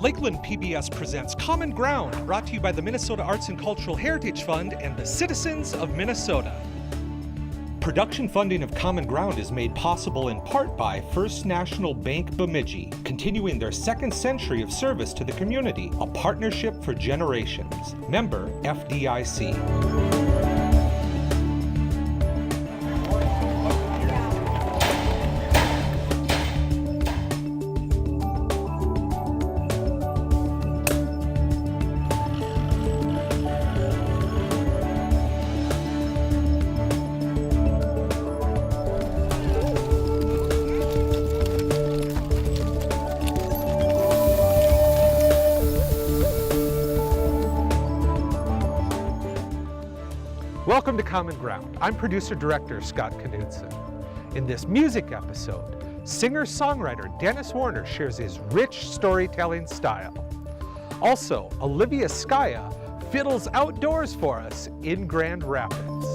Lakeland PBS presents Common Ground, brought to you by the Minnesota Arts and Cultural Heritage Fund and the citizens of Minnesota. Production funding of Common Ground is made possible in part by First National Bank Bemidji, continuing their second century of service to the community, a partnership for generations. Member FDIC. Welcome to Common Ground. I'm producer-director Scott Knudsen. In this music episode, singer-songwriter Dennis Warner shares his rich storytelling style. Also, Olivia Skaja fiddles outdoors for us in Grand Rapids.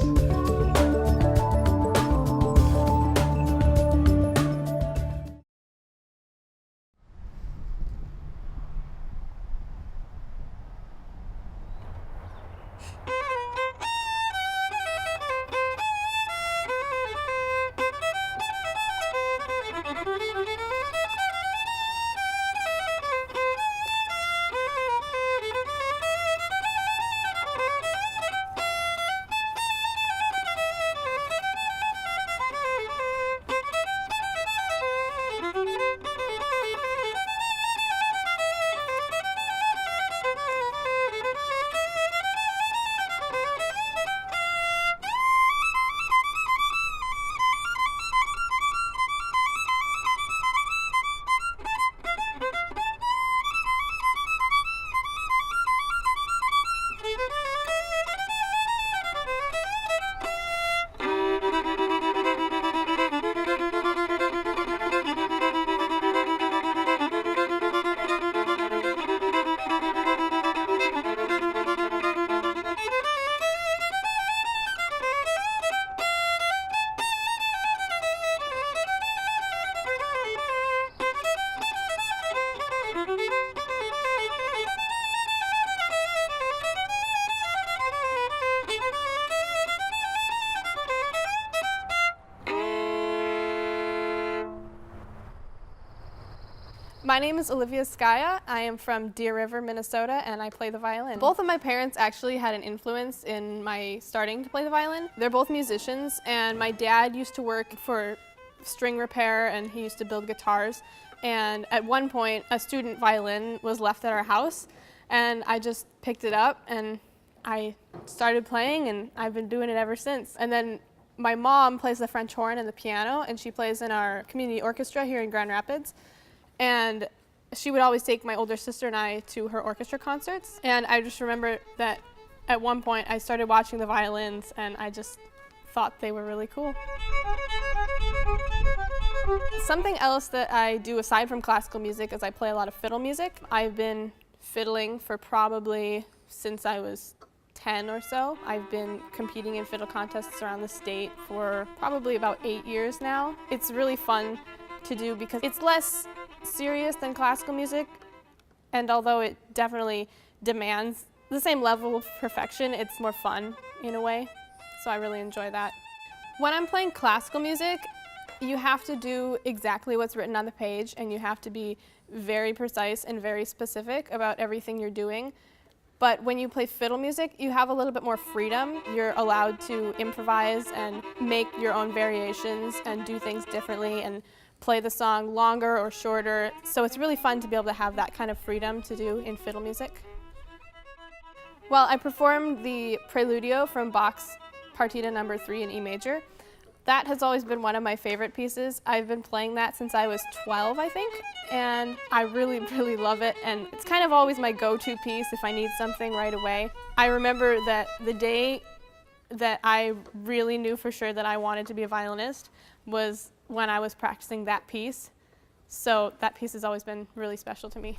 My name is Olivia Skaja. I am from Deer River, Minnesota, and I play the violin. Both of my parents actually had an influence in my starting to play the violin. They're both musicians, and my dad used to work for string repair, and he used to build guitars. And at one point, a student violin was left at our house, and I just picked it up, and I started playing, and I've been doing it ever since. And then my mom plays the French horn and the piano, and she plays in our community orchestra here in Grand Rapids. And she would always take my older sister and I to her orchestra concerts. And I just remember that at one point I started watching the violins and I just thought they were really cool. Something else that I do aside from classical music is I play a lot of fiddle music. I've been fiddling for probably since I was 10 or so. I've been competing in fiddle contests around the state for probably about 8 years now. It's really fun to do because it's less serious than classical music, and although it definitely demands the same level of perfection, it's more fun in a way, so I really enjoy that. When I'm playing classical music, you have to do exactly what's written on the page, and you have to be very precise and very specific about everything you're doing. But when you play fiddle music, you have a little bit more freedom. You're allowed to improvise and make your own variations and do things differently and play the song longer or shorter. So it's really fun to be able to have that kind of freedom to do in fiddle music. Well, I performed the Preludio from Bach's Partita No. 3 in E major. That has always been one of my favorite pieces. I've been playing that since I was 12, I think, and I really, really love it, and it's kind of always my go-to piece if I need something right away. I remember that the day that I really knew for sure that I wanted to be a violinist was when I was practicing that piece. So that piece has always been really special to me.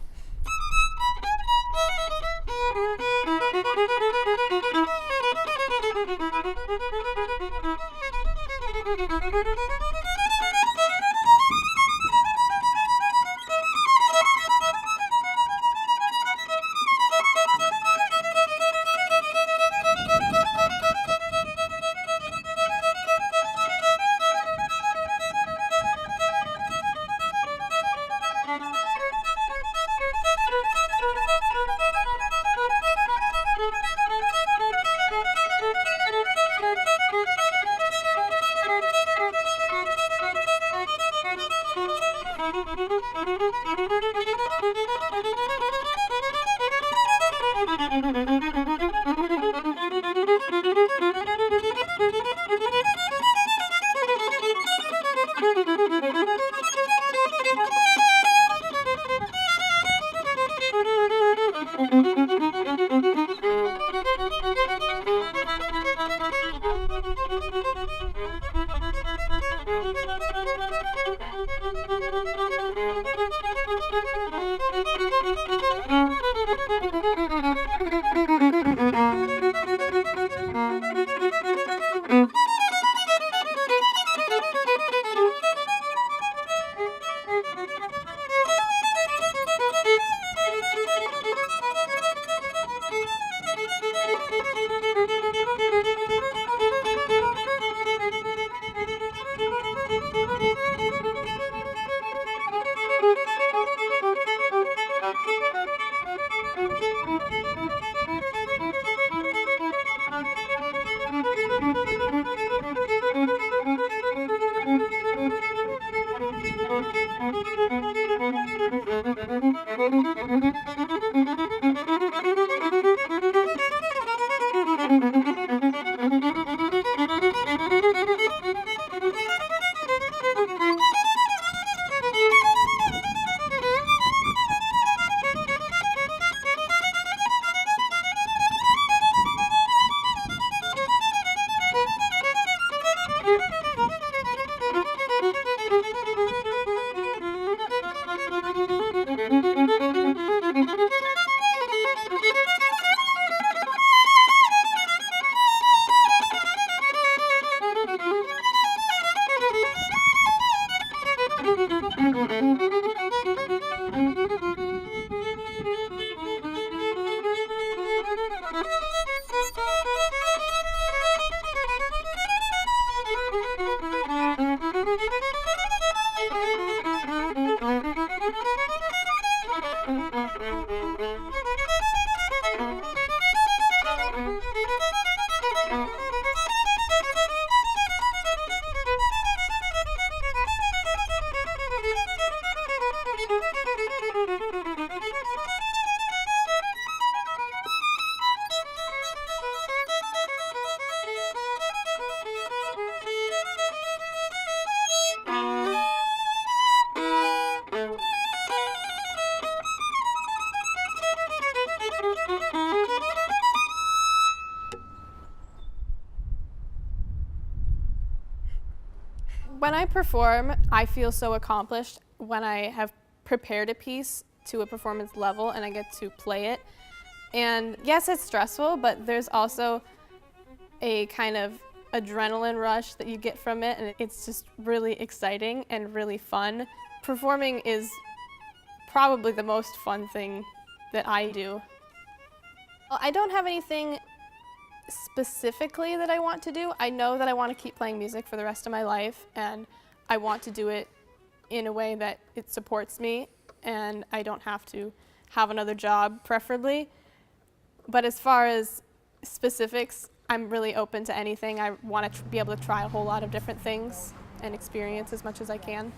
When I perform, I feel so accomplished when I have prepared a piece to a performance level and I get to play it. And yes, it's stressful, but there's also a kind of adrenaline rush that you get from it, and it's just really exciting and really fun. Performing is probably the most fun thing that I do. Well, I don't have anything specifically that I want to do. I know that I want to keep playing music for the rest of my life, and I want to do it in a way that it supports me and I don't have to have another job, preferably. But as far as specifics, I'm really open to anything. I want to be able to try a whole lot of different things and experience as much as I can.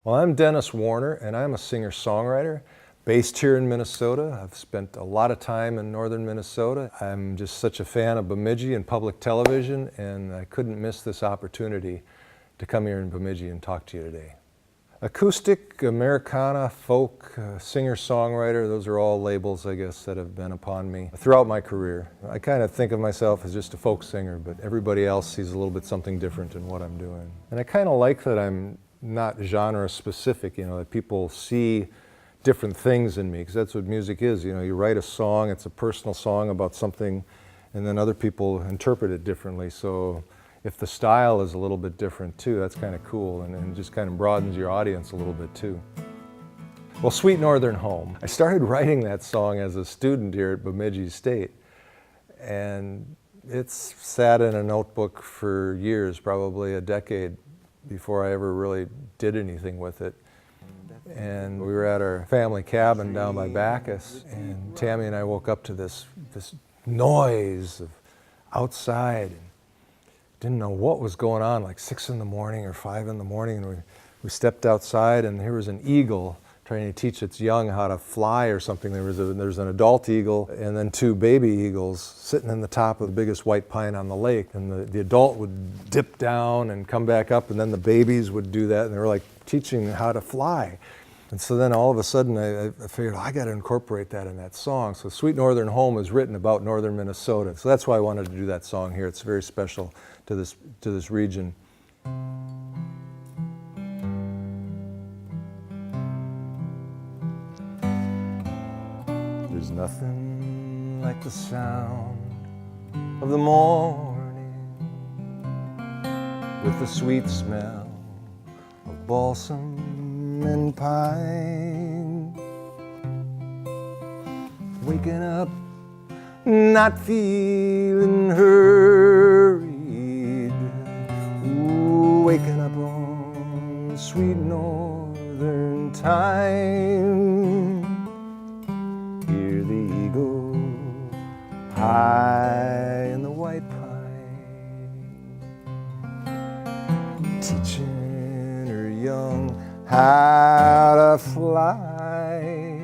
Well, I'm Dennis Warner, and I'm a singer-songwriter based here in Minnesota. I've spent a lot of time in northern Minnesota. I'm just such a fan of Bemidji and public television, and I couldn't miss this opportunity to come here in Bemidji and talk to you today. Acoustic, Americana, folk, singer-songwriter, those are all labels, I guess, that have been upon me throughout my career. I kind of think of myself as just a folk singer, but everybody else sees a little bit something different in what I'm doing. And I kind of like that I'm not genre specific, you know, that people see different things in me, because that's what music is. You know, you write a song, it's a personal song about something, and then other people interpret it differently. So if the style is a little bit different too, that's kind of cool, and just kind of broadens your audience a little bit too. Well, Sweet Northern Home. I started writing that song as a student here at Bemidji State, and it's sat in a notebook for years, probably a decade, before I ever really did anything with it. And we were at our family cabin down by Bacchus, and Tammy and I woke up to this noise of outside, and didn't know what was going on, like 6 in the morning or 5 in the morning, and we We stepped outside and here was an eagle trying to teach its young how to fly or something. There's an adult eagle and then 2 baby eagles sitting in the top of the biggest white pine on the lake. And the adult would dip down and come back up, and then the babies would do that, and they were like teaching how to fly. And so then all of a sudden I figured, I got to incorporate that in that song. So Sweet Northern Home is written about northern Minnesota. So that's why I wanted to do that song here. It's very special to this region. There's nothing like the sound of the morning with the sweet smell of balsam and pine. Waking up, not feeling hurried. Ooh, waking up on sweet northern time. Hear the eagle high in the white pine, teaching her young how to fly.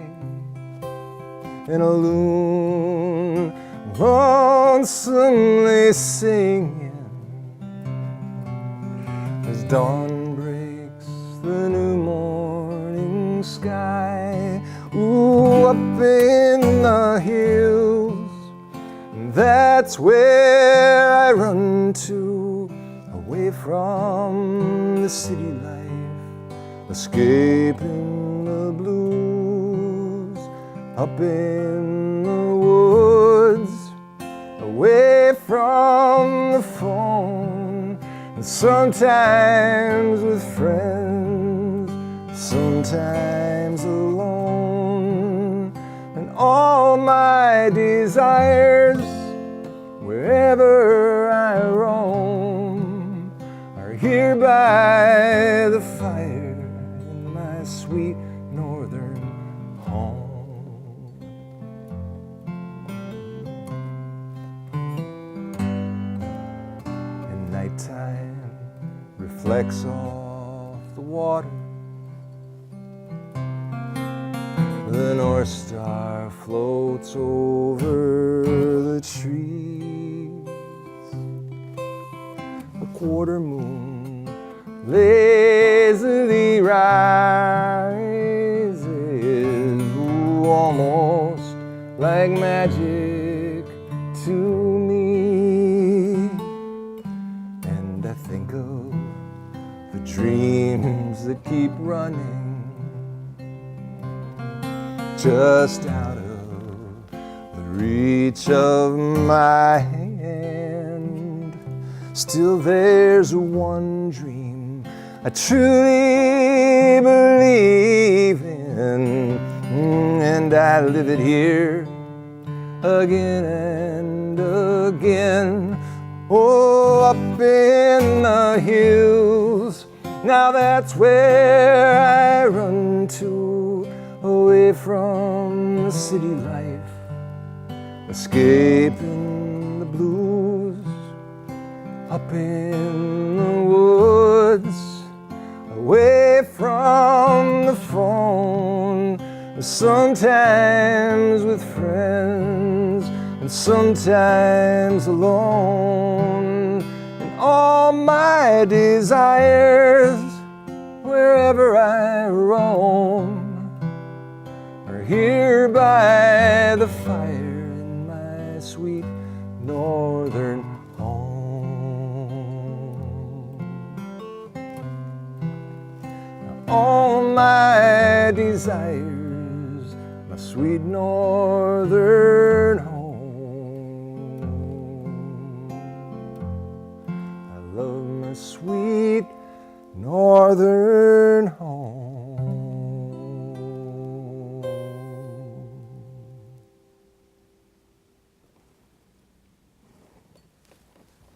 In a loon lonesomely singing as dawn breaks the new morning sky. Ooh, up in the hills, that's where I run to, away from the city life, escaping the blues. Up in the woods, away from the phone, and sometimes with friends, sometimes alone. And all my desires, wherever I roam, are here by the fire in my sweet northern home. And nighttime reflects off the water. The North Star floats over the trees. A quarter moon lazily rises, ooh, almost like magic to me. And I think of the dreams that keep running just out of the reach of my hand. Still there's one dream I truly believe in, and I live it here again and again. Oh, up in the hills, now that's where I run to, away from the city life, escaping the blues. Up in the woods, away from the phone, sometimes with friends and sometimes alone. And all my desires, wherever I roam, are here by the fire in my sweet northern home. Now all my desires, my sweet northern home. I love my sweet northern home.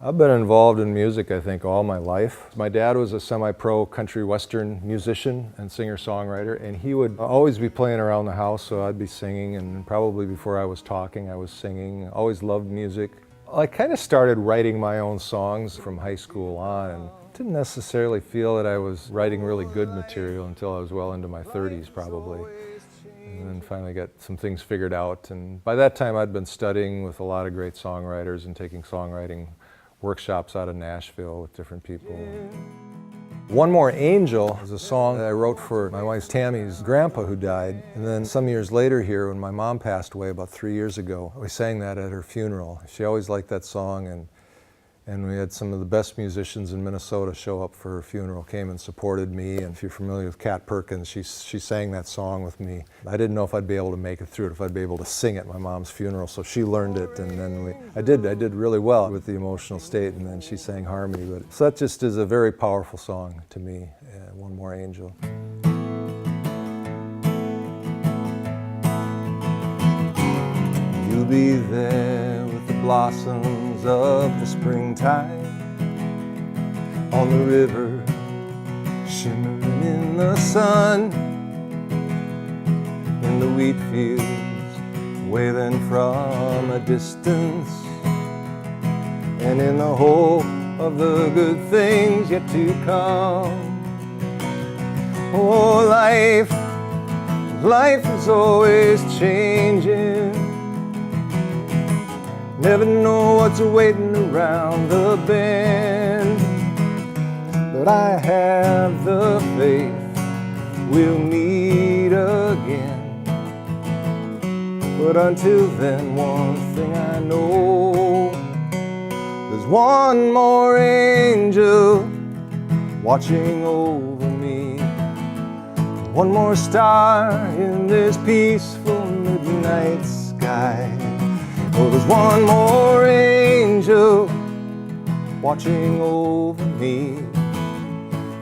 I've been involved in music, I think, all my life. My dad was a semi-pro country western musician and singer-songwriter, and he would always be playing around the house, so I'd be singing, and probably before I was talking, I was singing. Always loved music. I kind of started writing my own songs from high school on, and didn't necessarily feel that I was writing really good material until I was well into my 30s probably. And then finally got some things figured out. And by that time I'd been studying with a lot of great songwriters and taking songwriting workshops out of Nashville with different people. One More Angel is a song that I wrote for my wife Tammy's grandpa who died. And then some years later here, when my mom passed away about 3 years ago, we sang that at her funeral. She always liked that song, and we had some of the best musicians in Minnesota show up for her funeral, came and supported me. And if you're familiar with Kat Perkins, she sang that song with me. I didn't know if I'd be able to make it through it, if I'd be able to sing at my mom's funeral, so she learned it, and then I did really well with the emotional state, and then she sang harmony. But so that just is a very powerful song to me, One More Angel. You'll be there with the blossoms of the springtime on the river, shimmering in the sun, in the wheat fields, waving from a distance, and in the hope of the good things yet to come. Oh, life is always changing. Never know what's waiting around the bend, but I have the faith we'll meet again. But until then, one thing I know, there's one more angel watching over me, one more star in this peaceful midnight sky. Oh, there's one more angel watching over me.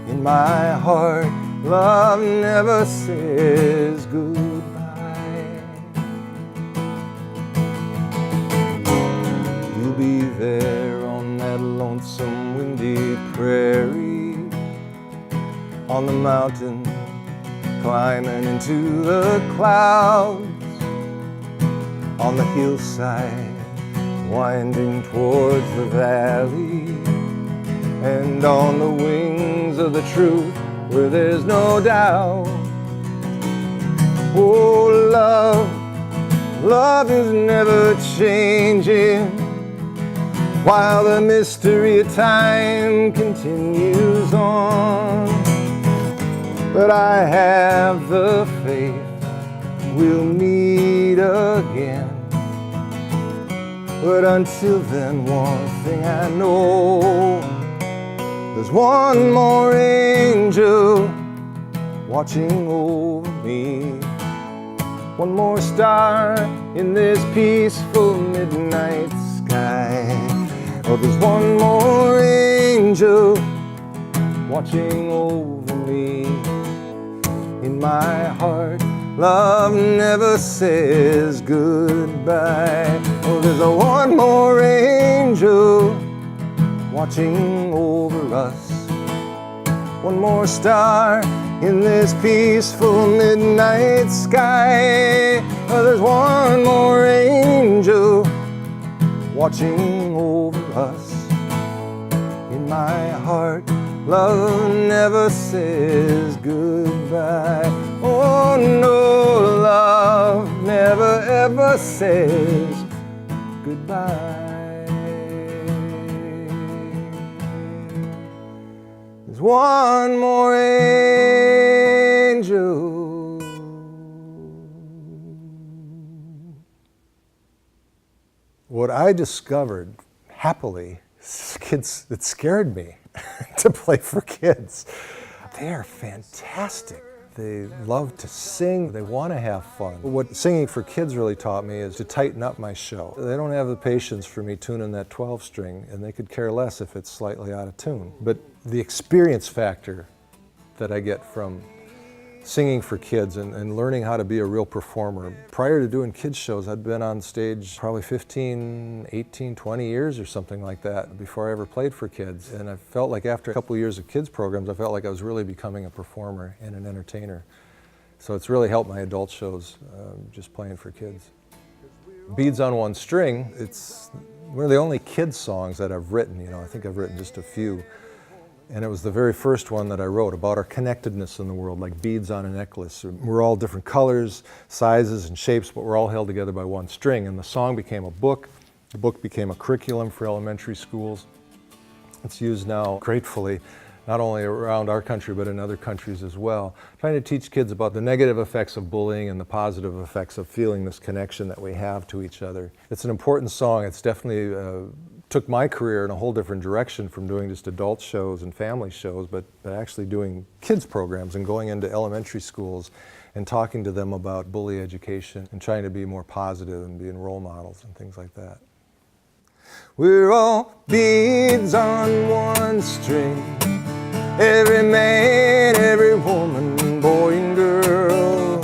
In my heart, love never says goodbye. You'll be there on that lonesome windy prairie, on the mountain, climbing into the clouds, on the hillside, winding towards the valley, and on the wings of the truth where there's no doubt. Oh, love is never changing, while the mystery of time continues on. But I have the faith we'll meet again. But until then, one thing I know, there's one more angel watching over me, one more star in this peaceful midnight sky. Oh, there's one more angel watching over me. In my heart, love never says goodbye. Oh, there's a one more angel watching over us, one more star in this peaceful midnight sky. Oh, there's one more angel watching over us. In my heart, love never says goodbye. Oh no, love never ever says goodbye. There's one more angel. What I discovered, happily, kids, it scared me to play for kids. They are fantastic. They love to sing, they want to have fun. What singing for kids really taught me is to tighten up my show. They don't have the patience for me tuning that 12 string, and they could care less if it's slightly out of tune. But the experience factor that I get from singing for kids and learning how to be a real performer. Prior to doing kids shows, I'd been on stage probably 15, 18, 20 years or something like that before I ever played for kids. And I felt like after a couple of years of kids programs, I felt like I was really becoming a performer and an entertainer. So it's really helped my adult shows, just playing for kids. Beads on One String, it's one of the only kids songs that I've written. You know, I think I've written just a few. And it was the very first one that I wrote about our connectedness in the world, like beads on a necklace. We're all different colors, sizes, and shapes, but we're all held together by one string. And the song became a book. The book became a curriculum for elementary schools. It's used now gratefully, not only around our country, but in other countries as well. Trying to teach kids about the negative effects of bullying and the positive effects of feeling this connection that we have to each other. It's an important song. It's definitely took my career in a whole different direction from doing just adult shows and family shows, but actually doing kids programs and going into elementary schools and talking to them about bully education and trying to be more positive and being role models and things like that. We're all beads on one string, every man, every woman, boy and girl.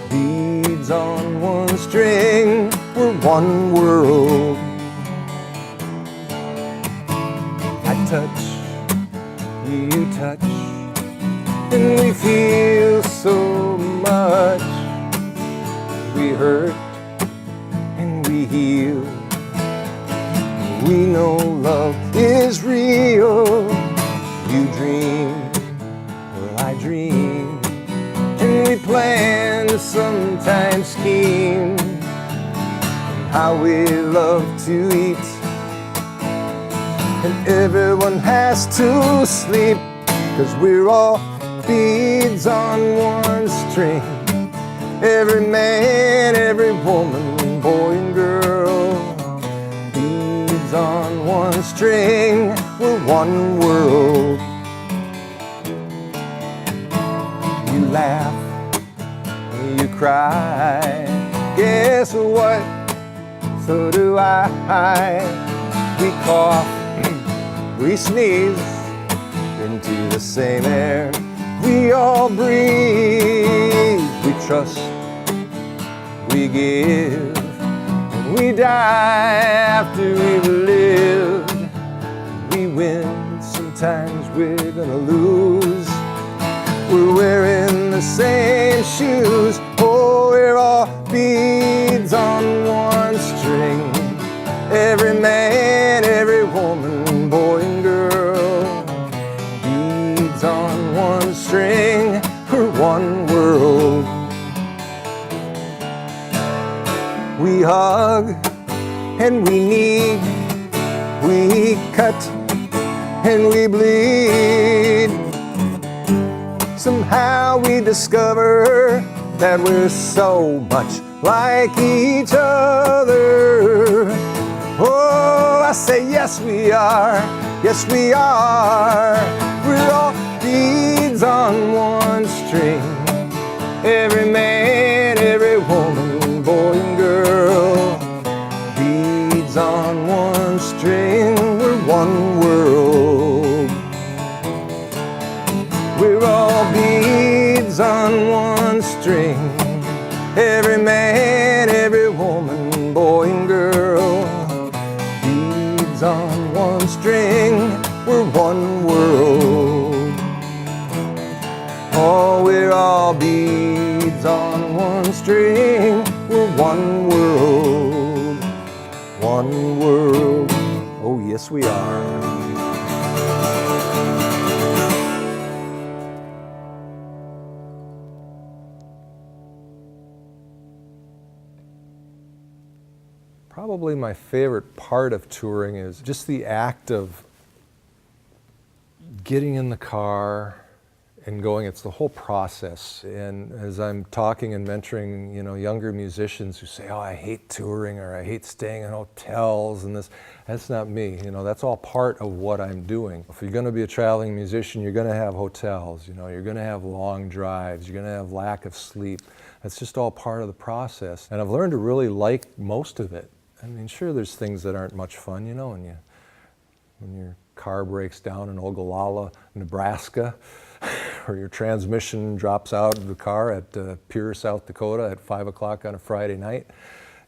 Beads on one string, we're one world. I touch, you touch, and we feel so much. We hurt and we heal. We know love is real. You dream, well I dream, and we plan to sometimes scheme how we love to eat. And everyone has to sleep, 'cause we're all beads on one string. Every man, every woman, boy and girl. Beads on one string, we're one world. You laugh, you cry, guess what? So do I. We cough, we sneeze into the same air. We all breathe, we trust, we give, and we die after we've lived. We win, sometimes we're gonna lose. We're wearing the same shoes. Oh, we're all beads on one string. Every man, every woman, boy and girl. Beads on one string, we're one world. We hug and we need, we cut and we bleed. Somehow we discover that we're so much like each other. Oh, I say yes we are, yes we are. We're all beads on one string. Every man, every woman, boy and girl. Beads on one string, we're one world. We're all beads on one string. Every man, every woman, boy and girl. Beads on one string, we're one world. Oh, we're all beads on one string, we're one world. One world, oh yes we are. Probably my favorite part of touring is just the act of getting in the car and going. It's the whole process. And as I'm talking and mentoring, younger musicians who say, "Oh, I hate touring," or "I hate staying in hotels," and this, that's not me. That's all part of what I'm doing. If you're going to be a traveling musician, you're going to have hotels. You're going to have long drives. You're going to have lack of sleep. That's just all part of the process. And I've learned to really like most of it. I mean, sure, there's things that aren't much fun, when your car breaks down in Ogallala, Nebraska, or your transmission drops out of the car at Pierre, South Dakota at 5 o'clock on a Friday night.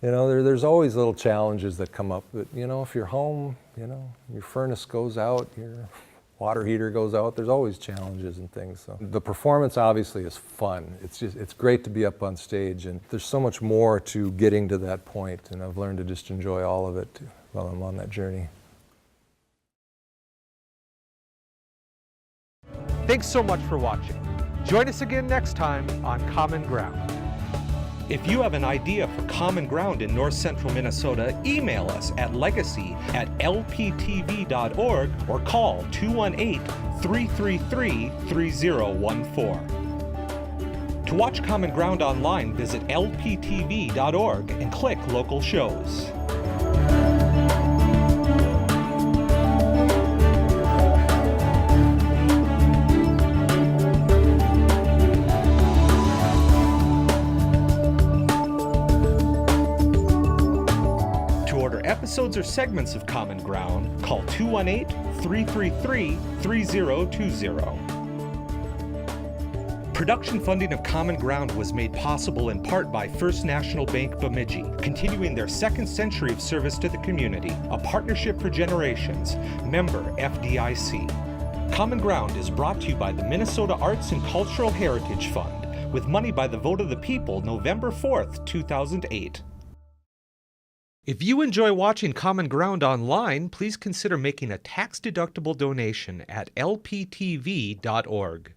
There's always little challenges that come up. But, if you're home, your furnace goes out, your water heater goes out, there's always challenges and things. So the performance obviously is fun. It's great to be up on stage, and there's so much more to getting to that point, and I've learned to just enjoy all of it while I'm on that journey. Thanks so much for watching. Join us again next time on Common Ground. If you have an idea for Common Ground in North Central Minnesota, email us at legacy@lptv.org or call 218-333-3014. To watch Common Ground online, visit lptv.org and click Local Shows. Episodes or segments of Common Ground, call 218-333-3020. Production funding of Common Ground was made possible in part by First National Bank Bemidji, continuing their second century of service to the community, a partnership for generations, member FDIC. Common Ground is brought to you by the Minnesota Arts and Cultural Heritage Fund, with money by the vote of the people November 4th, 2008. If you enjoy watching Common Ground online, please consider making a tax-deductible donation at lptv.org.